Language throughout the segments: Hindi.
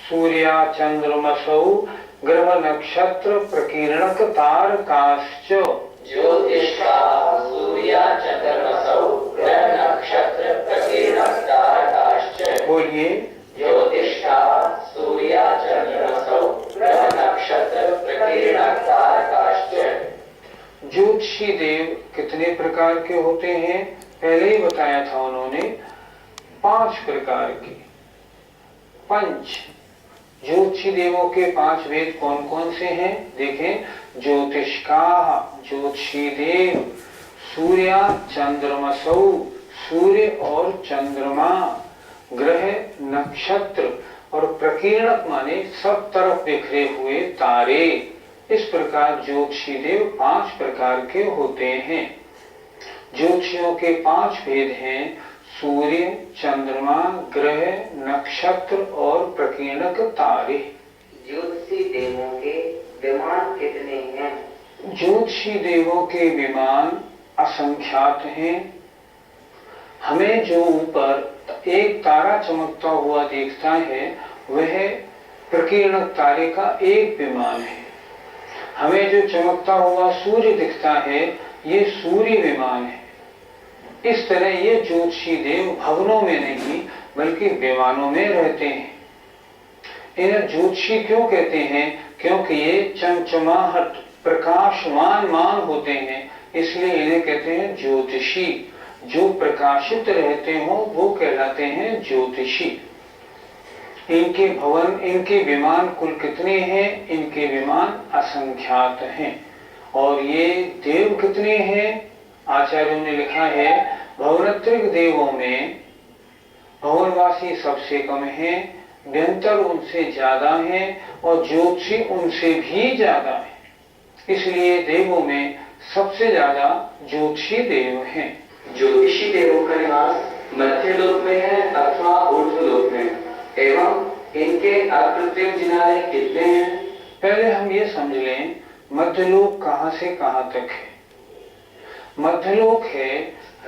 सूर्या चंद्रमसौ ग्रह नक्षत्र प्रकीर्णक तारकाश्च। ज्योतिष्का सूर्या चंद्रमसौ ग्रह नक्षत्र प्रकीर्णक तारकाश्च। बोलिए। ज्योतिष्का सूर्या चंद्रमसौ ग्रह नक्षत्र प्रकीर्णक तारकाश्च। ज्योतिषी देव कितने प्रकार के होते हैं? पहले ही बताया था उन्होंने, 5 प्रकार के। पंच ज्योतिषी देवों के 5 वेद कौन कौन से हैं? देखें। ज्योतिष्का ज्योतिषी देव, सूर्या चंद्रमसौ सूर्य और चंद्रमा, ग्रह नक्षत्र और प्रकीर्णक माने सब तरफ बिखरे हुए तारे। इस प्रकार ज्योतिषी देव 5 प्रकार के होते हैं। ज्योतिषियों के 5 भेद हैं, सूर्य, चंद्रमा, ग्रह, नक्षत्र और प्रकीर्णक तारे। ज्योतिषी देवों के विमान कितने हैं? ज्योतिषी देवों के विमान असंख्यात हैं। हमें जो ऊपर एक तारा चमकता हुआ दिखता है वह प्रकीर्णक तारे का एक विमान है। हमें जो चमकता हुआ सूर्य दिखता है ये सूर्य विमान है। इस तरह ये ज्योतिषी देव भवनों में नहीं बल्कि विमानों में रहते हैं। इन्हें ज्योतिषी क्यों कहते हैं? क्योंकि ये चमचमाहट प्रकाशमान मान होते हैं, इसलिए इन्हें कहते हैं ज्योतिषी। जो प्रकाशित रहते हो वो कहलाते हैं ज्योतिषी। इनके भवन, इनके विमान कुल कितने हैं? इनके विमान असंख्यात हैं। और ये देव कितने हैं? आचार्यों ने लिखा है, भवनत्रिक देवों में भवनवासी सबसे कम हैं, व्यंतर उनसे ज्यादा हैं और ज्योतिषी उनसे भी ज्यादा हैं। इसलिए देवों में सबसे ज्यादा ज्योतिषी देव हैं। ज्योतिषी देवों का निवास मध्य लोक में है अथवा ऊर्ध्व लोक में, एवं इनके अकृत्रिम जिनालय कितने हैं? पहले हम ये समझ लें, मध्यलोक कहां से कहां तक है। मध्यलोक है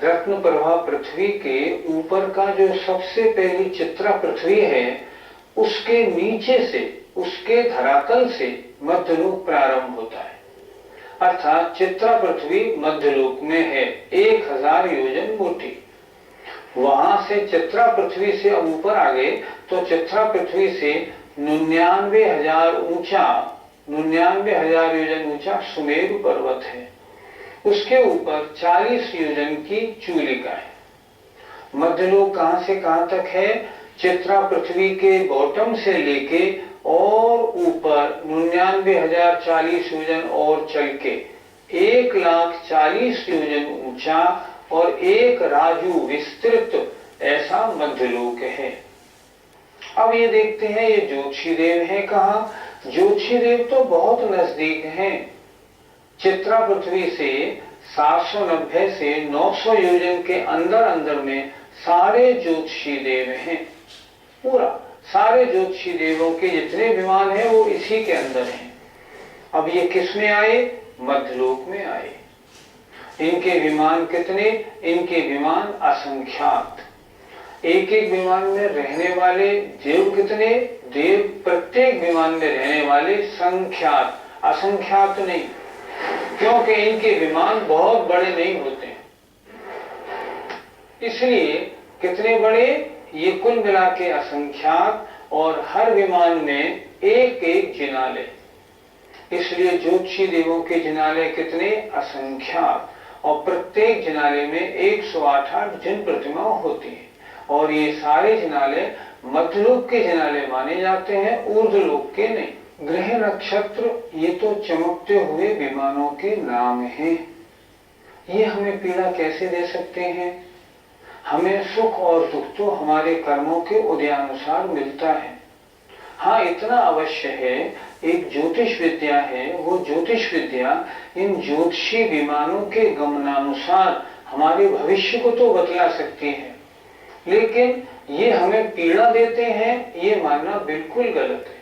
रत्न प्रभा पृथ्वी के ऊपर का जो सबसे पहली चित्रा पृथ्वी है, उसके नीचे से, उसके धरातल से मध्यलोक प्रारंभ होता है। अर्थात चित्रा पृथ्वी मध्यलोक में है, 1000 योजन मोटी। वहां से चित्रा पृथ्वी से अब ऊपर आ गए तो चित्रा पृथ्वी से 99,000 ऊंचा, 99,000 योजन ऊंचा सुमेरु पर्वत है। उसके ऊपर 40 योजन की चूलिका है। मध्यलोक कहां से कहां तक है? चित्रा पृथ्वी के बॉटम से लेके और ऊपर 99,040 योजन और चल के 1,40,000 योजन ऊंचा और 1 राजू विस्तृत, ऐसा मध्यलोक है। अब ये देखते हैं ये ज्योतिषी देव है कहां? ज्योतिषी देव तो बहुत नजदीक हैं। चित्रा पृथ्वी से 790 से 900 योजन के अंदर अंदर में सारे ज्योतिषी देव हैं। पूरा सारे ज्योतिषी देवों के जितने विमान हैं वो इसी के अंदर हैं। अब ये किस में आए? मध्यलोक में आए। इनके विमान कितने? इनके विमान असंख्यात। एक एक विमान में रहने वाले देव कितने? देव प्रत्येक विमान में रहने वाले संख्यात, असंख्यात नहीं, क्योंकि इनके विमान बहुत बड़े नहीं होते। इसलिए कितने बड़े? ये कुल मिला के असंख्यात और हर विमान में एक एक जिनालय। इसलिए ज्योतिषी देवों के जिनालय कितने? असंख्यात। और प्रत्येक जिनालय में 108 जिन प्रतिमा होती है। और ये सारे जिनालय मध्यलोक के जिनालय माने जाते हैं, ऊर्ध्वलोक के नहीं। ग्रह नक्षत्र ये तो चमकते हुए विमानों के नाम हैं। ये हमें पीड़ा कैसे दे सकते हैं? हमें सुख और दुख तो हमारे कर्मों के उदयानुसार मिलता है। हाँ, इतना अवश्य है, एक ज्योतिष विद्या है, वो ज्योतिष विद्या इन ज्योतिषी विमानों के गमनानुसार हमारे भविष्य को तो बतला सकती है, लेकिन ये हमें पीड़ा देते हैं, ये मानना बिल्कुल गलत है।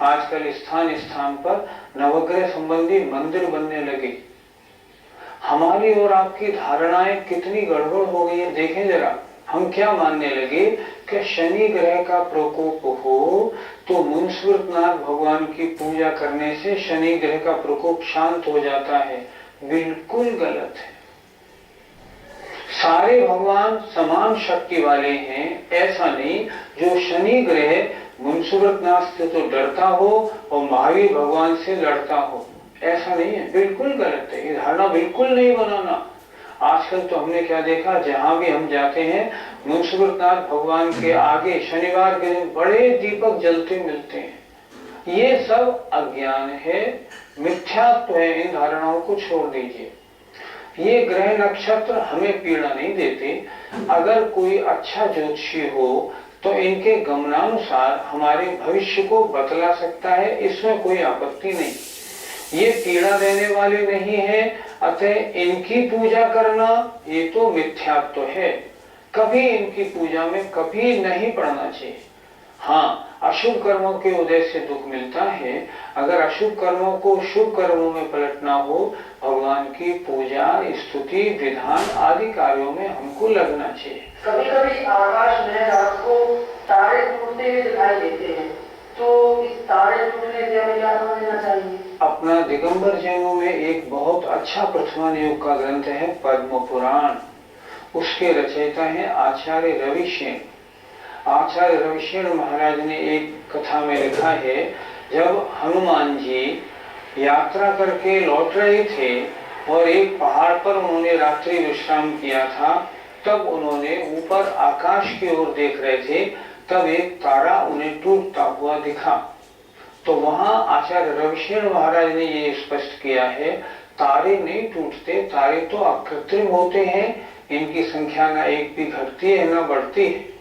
आजकल स्थान स्थान पर नवग्रह संबंधी मंदिर बनने लगे। हमारी और आपकी धारणाएं कितनी गड़बड़ हो गई है, देखें जरा। हम क्या मानने लगे कि शनि ग्रह का प्रकोप हो तो मुंसुरनाथ भगवान की पूजा करने से शनि ग्रह का प्रकोप शांत हो जाता है, बिल्कुल गलत है। सारे भगवान समान शक्ति वाले हैं, ऐसा नहीं जो शनि ग्रह मुंसुरनाथ से तो डरता हो और महावीर भगवान से लड़ता हो, ऐसा नहीं है, बिल्कुल गलत है। ये धारणा बिल्कुल नहीं बनाना। आजकल तो हमने क्या देखा, जहां भी हम जाते हैं मुंसुरनाथ भगवान के आगे शनिवार के दिन बड़े दीपक जलते मिलते हैं। ये सब अज्ञान है, मिथ्यात्व है। इन धारणाओं को छोड़ दीजिए। ये ग्रह नक्षत्र हमें पीड़ा नहीं देते। अगर कोई अच्छा ज्योतिषी हो तो इनके गमनानुसार हमारे भविष्य को बतला सकता है, इसमें कोई आपत्ति नहीं। ये पीड़ा देने वाले नहीं है, अतः इनकी पूजा करना ये तो मिथ्यात्व है। कभी इनकी पूजा में कभी नहीं पड़ना चाहिए। हाँ, अशुभ कर्मों के उदय से दुख मिलता है। अगर अशुभ कर्मों को शुभ कर्मों में पलटना हो, भगवान की पूजा, स्तुति, विधान आदि कार्यों में हमको लगना चाहिए। कभी कभी आकाश में रात को तारे टूटते हुए दिखाई देते हैं, तो इस तारे टूटने से हमें क्या समझना चाहिए? अपना दिगंबर जैनों में एक बहुत अच्छा प्रथमान योग का ग्रंथ है पद्म पुराण। उसके रचयिता हैं आचार्य रविशेन। आचार्य रविशेन महाराज ने एक कथा में लिखा है, जब हनुमान जी यात्रा करके लौट रहे थे और एक पहाड़ पर उन्होंने रात्रि विश्राम किया था, तब उन्होंने ऊपर आकाश की ओर देख रहे थे, तब एक तारा उन्हें टूटता हुआ दिखा। तो वहां आचार्य रविशेन महाराज ने ये स्पष्ट किया है, तारे नहीं टूटते, तारे तो अकृत्रिम होते हैं, इनकी संख्या ना एक भी घटती है ना बढ़ती है।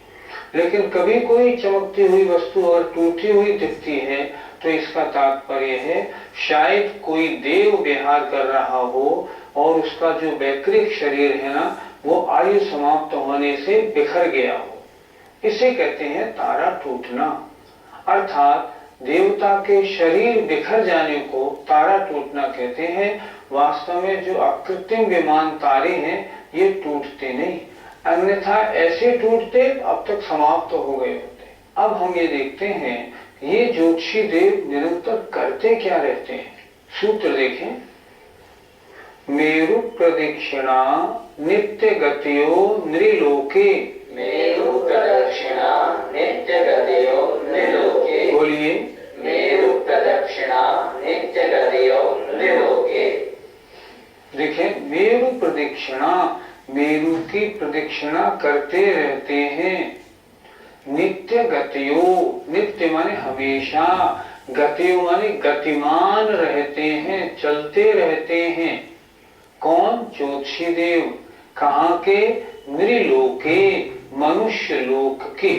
लेकिन कभी कोई चमकती हुई वस्तु और टूटी हुई दिखती है तो इसका तात्पर्य है शायद कोई देव विहार कर रहा हो और उसका जो वैकृत शरीर है ना, वो आयु समाप्त होने से बिखर गया हो। इसे कहते हैं तारा टूटना। अर्थात देवता के शरीर बिखर जाने को तारा टूटना कहते हैं। वास्तव में जो अकृत्रिम विमान तारे हैं ये टूटते नहीं, अन्यथा ऐसे टूटते अब तक समाप्त हो गए होते। अब हम ये देखते हैं ये ज्योतिषी देव निरंतर करते क्या रहते हैं। सूत्र देखें, मेरु प्रदक्षिणा नित्य गतियो नृलोके। मेरु प्रदक्षिणा नित्य गतियो नृलोके। बोलिए, मेरु प्रदक्षिणा नित्य गतियो नृलोके। देखें, मेरु प्रदक्षिणा, मेरु की प्रदक्षिणा करते रहते हैं। नित्य गतियो, नित्य माने हमेशा, गतियो माने गतिमान रहते हैं, चलते रहते हैं। कौन? ज्योतिषी देव। कहाँ के? नृलोके, मनुष्य लोक के।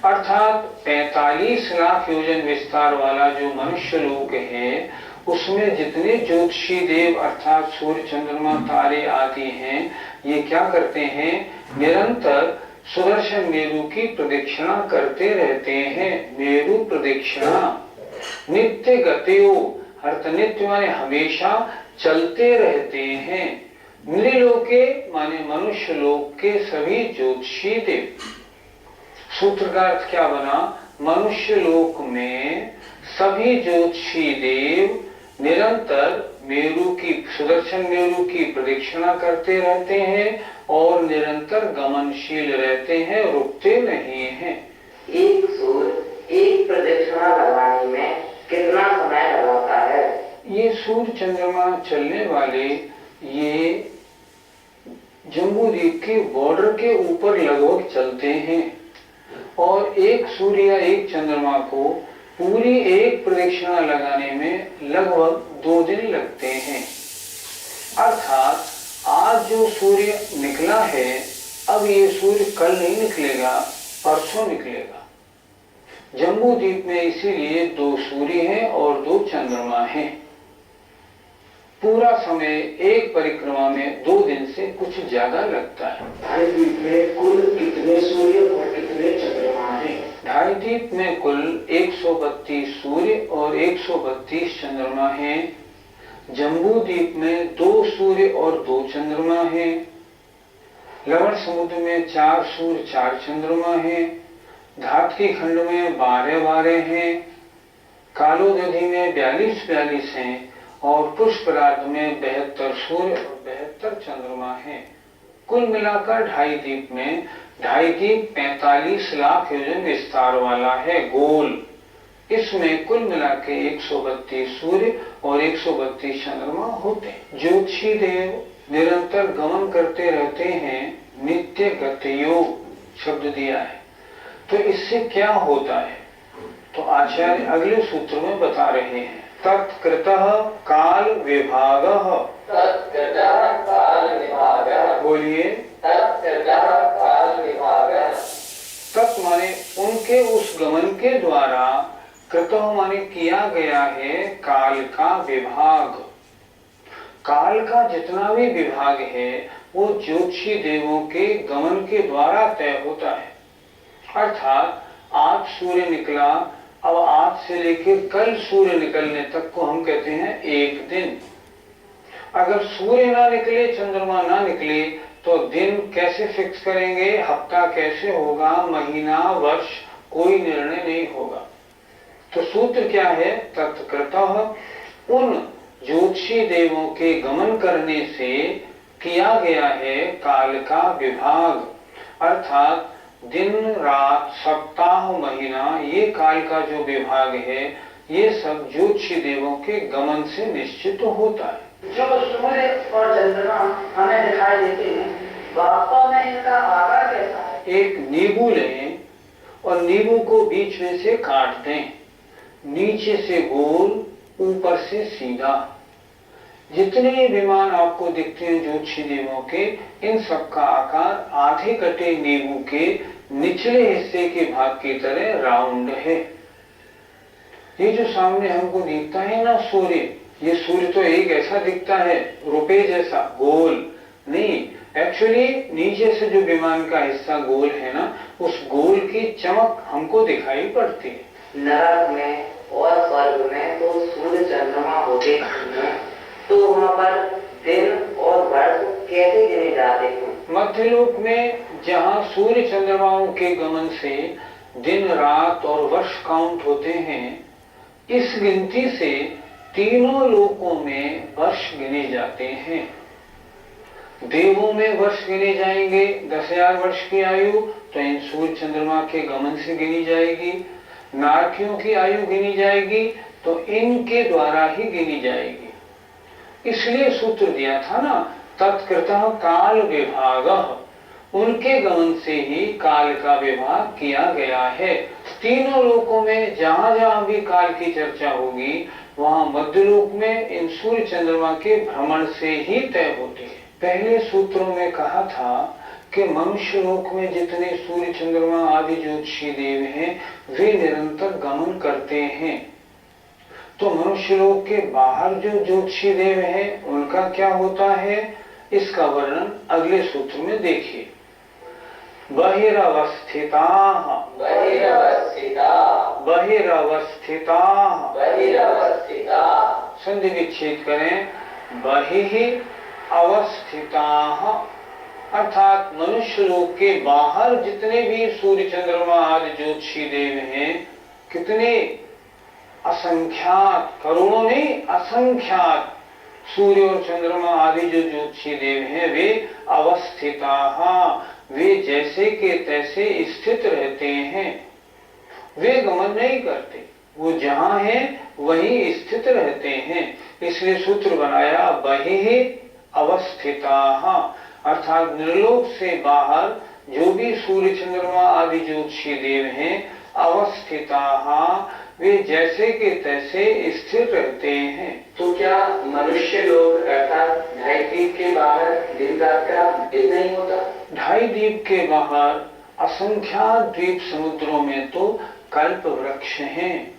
अर्थात 45 लाख योजन विस्तार वाला जो मनुष्य लोक है, उसमें जितने ज्योतिषी देव अर्थात सूर्य, चंद्रमा, तारे आदि हैं, ये क्या करते हैं? निरंतर सुदर्शन मेरु की प्रदक्षिणा करते रहते हैं। मेरु प्रदक्षिणा। नित्य गतियो, अर्थ नित्य माने हमेशा चलते रहते हैं। नृलोके माने मनुष्य लोक के सभी ज्योतिषी देव। सूत्र का अर्थ क्या बना? मनुष्य लोक में सभी ज्योतिषी देव निरंतर मेरु की, सुदर्शन मेरु की प्रदक्षिणा करते रहते हैं और निरंतर गमनशील रहते हैं, रुकते नहीं हैं। एक सूर्य एक प्रदक्षिणा लगाने में कितना समय लगाता है? ये सूर्य चंद्रमा चलने वाले ये जम्बू द्वीप के बॉर्डर के ऊपर लगभग चलते हैं और एक सूर्य या एक चंद्रमा को पूरी एक प्रदक्षिणा लगाने में लगभग 2 दिन लगते हैं। अर्थात आज जो सूर्य निकला है, अब ये सूर्य कल नहीं निकलेगा, परसों निकलेगा। जम्बू द्वीप में इसीलिए 2 सूर्य हैं और 2 चंद्रमा हैं। पूरा समय एक परिक्रमा में 2 दिन से कुछ ज्यादा लगता है। ढाई द्वीप में कुल कितने सूर्य और कितने चंद्रमा हैं? ढाई द्वीप में कुल 132 सूर्य और 132 चंद्रमा हैं। जम्बू द्वीप में 2 सूर्य और 2 चंद्रमा हैं। लवण समुद्र में 4 सूर्य 4 चंद्रमा हैं। धातकी खंड में 12 हैं, कालोदधि में 42 हैं और पुष्पराग में 72 सूर्य और 72 चंद्रमा हैं। कुल मिलाकर 2.5 दीप में 2.5 दीप 45 लाख योजन विस्तार वाला है, गोल। इसमें कुल मिला के 132 सूर्य और 132 चंद्रमा होते हैं। ज्योतिषी देव निरंतर गमन करते रहते हैं, नित्य गतियोग शब्द दिया है। तो इससे क्या होता है, तो आचार्य अगले सूत्र में बता रहे हैं। तत्कृतः काल विभागः, तत्कृतः काल विभागः, बोलिए तत्कृतः काल विभागः। तत् माने उनके उस गमन के द्वारा, कृतः माने किया गया है, काल का विभाग। काल का जितना भी विभाग है वो ज्योतिषी देवों के गमन के द्वारा तय होता है। अर्थात आज सूर्य निकला, अब आज से लेकर कल सूर्य निकलने तक को हम कहते हैं एक दिन। अगर सूर्य ना निकले, चंद्रमा ना निकले, तो दिन कैसे फिक्स करेंगे, हफ्ता कैसे होगा, महीना, वर्ष, कोई निर्णय नहीं होगा। तो सूत्र क्या है, तत्कृतः उन ज्योतिषी देवों के गमन करने से किया गया है काल का विभाग। अर्थात दिन रात, सप्ताह, महीना, ये काल का जो विभाग है, ये सब ज्योतिषी देवों के गमन से निश्चित होता है। जो सूर्य और चंद्रमा हमें दिखाई देते हैं, वास्तव में इनका आकार कैसा है? एक नींबू लें और नींबू को बीच में से काट दें, नीचे से गोल, ऊपर से सीधा। जितने विमान आपको दिखते हैं ज्योतिषी देवों के, इन सब का आकार आधे कटे नींबू के निचले हिस्से के भाग की तरह राउंड है। ये जो सामने हमको दिखता है ना सूर्य, ये सूर्य तो एक ऐसा दिखता है, रुपए जैसा गोल नहीं। एक्चुअली नीचे से जो विमान का हिस्सा गोल है ना, उस गोल की चमक हमको दिखाई पड़ती है। नरक में और स्वर्ग में तो सूर्य चंद्रमा होते हैं, तो वहाँ पर दिन और वर्ष कैसे गिने जाते हैं? मध्यलोक में जहाँ सूर्य चंद्रमाओं के गमन से दिन रात और वर्ष काउंट होते हैं, इस गिनती से तीनों लोकों में वर्ष गिने जाते हैं। देवों में वर्ष गिने जाएंगे 10,000 वर्ष की आयु, तो इन सूर्य चंद्रमा के गमन से गिनी जाएगी। नारकियों की आयु गिनी जाएगी तो इनके द्वारा ही गिनी जाएगी। इसलिए सूत्र दिया था ना, तत्कृतः काल विभागः, उनके गमन से ही काल का विभाग किया गया है। तीनों लोकों में जहां जहां भी काल की चर्चा होगी, वहां मध्यलोक में इन सूर्य चंद्रमा के भ्रमण से ही तय होती है। पहले सूत्रों में कहा था कि मनुष्य लोक में जितने सूर्य चंद्रमा आदि ज्योतिषी देव हैं, वे निरंतर गमन करते हैं। तो मनुष्य लोक के बाहर जो ज्योतिषी देव हैं, उनका क्या होता है, इसका वर्णन अगले सूत्र में देखिए। बहिरवस्थिताः, बहिरवस्थिताः, बहिरवस्थिताः, बहिरवस्थिताः, संधि विच्छेद करें, बहिः अवस्थिताः, अर्थात मनुष्य लोक के बाहर जितने भी सूर्य चंद्रमा आदि ज्योतिषी देव हैं, कितने असंख्यात, करोड़ों नहीं असंख्यात सूर्य और चंद्रमा आदि जो ज्योतिषी देव हैं, वे अवस्थिताः, वे जैसे के तैसे स्थित रहते हैं। वे गमन नहीं करते, वो जहां हैं वहीं स्थित रहते हैं। इसलिए सूत्र बनाया बहिः अवस्थिताः, अर्थात निर्लोक से बाहर जो भी सूर्य चंद्रमा आदि ज्योतिषी देव हैं, अवस्थिताः, वे जैसे के तैसे स्थिर रहते हैं। तो क्या मनुष्य लोग अर्थात 2.5 दीप के बाहर दिन रात का भेद नहीं होता? 2.5 दीप के बाहर असंख्यात द्वीप समुद्रों में तो कल्प वृक्ष हैं,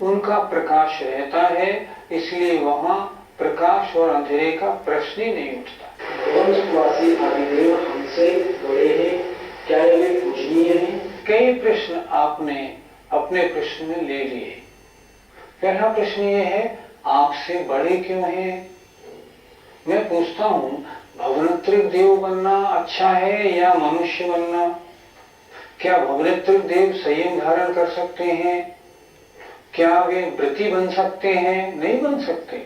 उनका प्रकाश रहता है, इसलिए वहाँ प्रकाश और अंधेरे का प्रश्न ही नहीं उठता। वंशवासी आदिदेव हमसे बड़े हैं, क्या ये पूजनीय है? कई प्रश्न आपने अपने प्रश्न में ले लिए। पहला प्रश्न ये है, आपसे बड़े क्यों हैं? मैं पूछता हूँ, भवनत्रिक देव बनना अच्छा है या मनुष्य बनना? क्या भवनेत्र देव संयम धारण कर सकते हैं? क्या वे व्रती बन सकते हैं? नहीं बन सकते।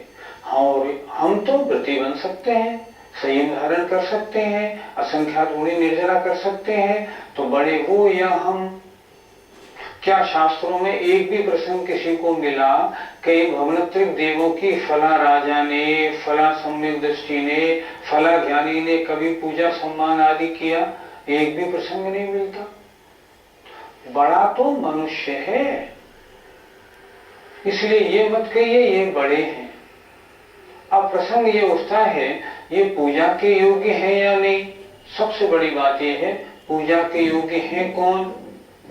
हाँ, और हम तो व्रती बन सकते हैं, संयम धारण कर सकते हैं, असंख्यात गुणी निर्जरा कर सकते हैं, तो बड़े वो या हम। क्या शास्त्रों में एक भी प्रसंग किसी को मिला कि भवनेत्र देवों की फला राजा ने, फला सम्यक दृष्टि ने, फला ज्ञानी ने कभी पूजा सम्मान आदि किया? एक भी प्रसंग नहीं मिलता। बड़ा तो मनुष्य है, इसलिए ये मत कहिए ये बड़े हैं। अब प्रसंग ये उठता है, ये पूजा के योग्य है या नहीं? सबसे बड़ी बात ये है, पूजा के योग्य हैं कौन?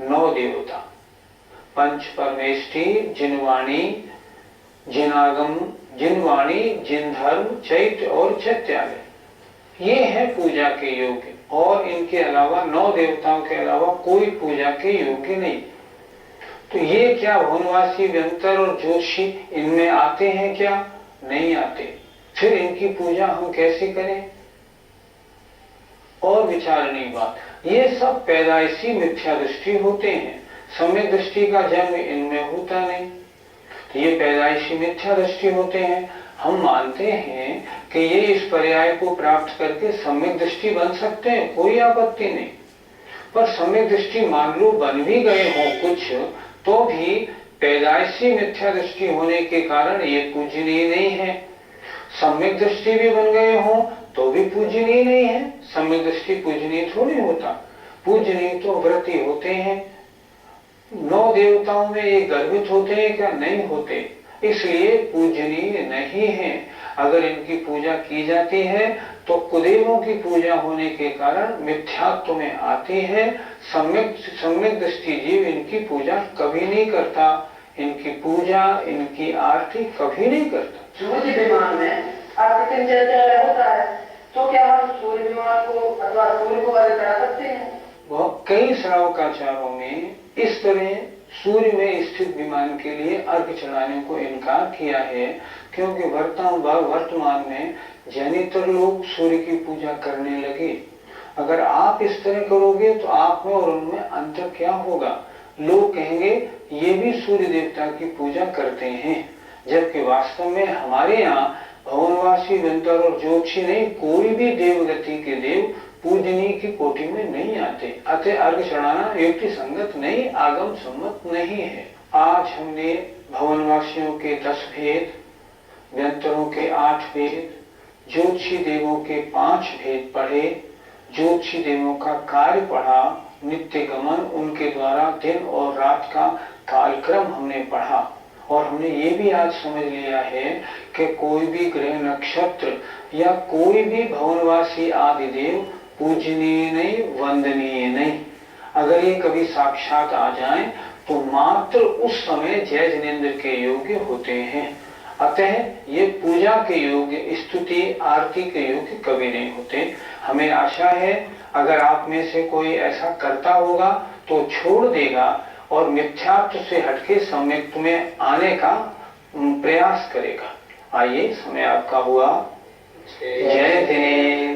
9 देवता, पंच परमेष्टि, जिनवाणी, जिनागम, जिनवाणी, जिनधर्म, चैत्य और चैत्यालय, ये है पूजा के योग्य। और इनके अलावा 9 देवताओं के अलावा कोई पूजा के योग्य नहीं। तो ये क्या भुवनवासी, व्यंतर और ज्योतिषी इनमें आते हैं क्या? नहीं आते। फिर इनकी पूजा हम कैसे करें? और विचारणीय बात, ये सब पैदाइशी मिथ्या दृष्टि होते हैं, सम्यक दृष्टि का जन्म इनमें होता नहीं। तो ये पैदाइशी मिथ्या दृष्टि होते हैं। हम मानते हैं कि ये इस पर्याय को प्राप्त करके सम्यक दृष्टि बन सकते हैं, कोई आपत्ति नहीं। पर सम्यक दृष्टि मान लो बन भी गए हो कुछ, तो भी पैदाइशी मिथ्या दृष्टि होने के कारण ये पूजनीय नहीं है। सम्यक दृष्टि भी बन गए हो तो भी पूजनीय नहीं है। सम्यक दृष्टि पूजनीय थोड़ी होता, पूजनीय तो व्रती होते हैं। 9 देवताओं में ये गर्भित होते हैं क्या? नहीं होते, इसलिए पूजनीय नहीं है। अगर इनकी पूजा की जाती है तो कुदेवों की पूजा होने के कारण मिथ्यात्व में आती है। सम्यक दृष्टि जीव इनकी पूजा कभी नहीं करता, इनकी पूजा, इनकी आरती कभी नहीं करता। सूर्य विमान में आकृतिम चैत्यालय होता है, तो क्या हम सूर्य विमान को अथवा सूर्य को अर्घ्य चढ़ा सकते हैं? वह कई श्रावकाचारों में इस तरह सूर्य में स्थित विमान के लिए अर्घ्य चढ़ाने को इनकार किया है, क्योंकि वर्तमान में जैनेतर लोग सूर्य की पूजा करने लगे। अगर आप इस तरह करोगे तो आप में और उनमें अंतर क्या होगा? लोग कहेंगे ये भी सूर्य देवता की पूजा करते हैं, जबकि वास्तव में हमारे यहाँ भवनवासी, व्यंतर और ज्योतिषी नहीं, कोई भी देवगति के देव पूजनीय की कोटि में नहीं आते। अतः अर्घ्य चढ़ाना युक्ति संगत नहीं, आगम सम्मत नहीं है। आज हमने भवनवासियों के 10 भेद, व्यंतरों के 8 भेद, ज्योतिषी देवों के 5 भेद पढ़े, ज्योतिषी देवों का कार्य पढ़ा, नित्य गमन, उनके द्वारा दिन और रात का कालक्रम हमने पढ़ा। और हमने ये भी आज समझ लिया है कि कोई भी ग्रह नक्षत्र या कोई भी भवनवासी आदि देव पूजनीय नहीं, वंदनीय नहीं। अगर ये कभी साक्षात आ जाएं तो मात्र उस समय जय जिनेन्द्र के योग्य होते हैं। अतः ये पूजा के योग्य, स्तुति आरती के योग्य कभी नहीं होते। हमें आशा है अगर आप में से कोई ऐसा करता होगा तो छोड़ देगा और मिथ्यात्व से हटके सम्यक्त्व में आने का प्रयास करेगा। आइए, समय आपका हुआ। जय जिनेन्द्र।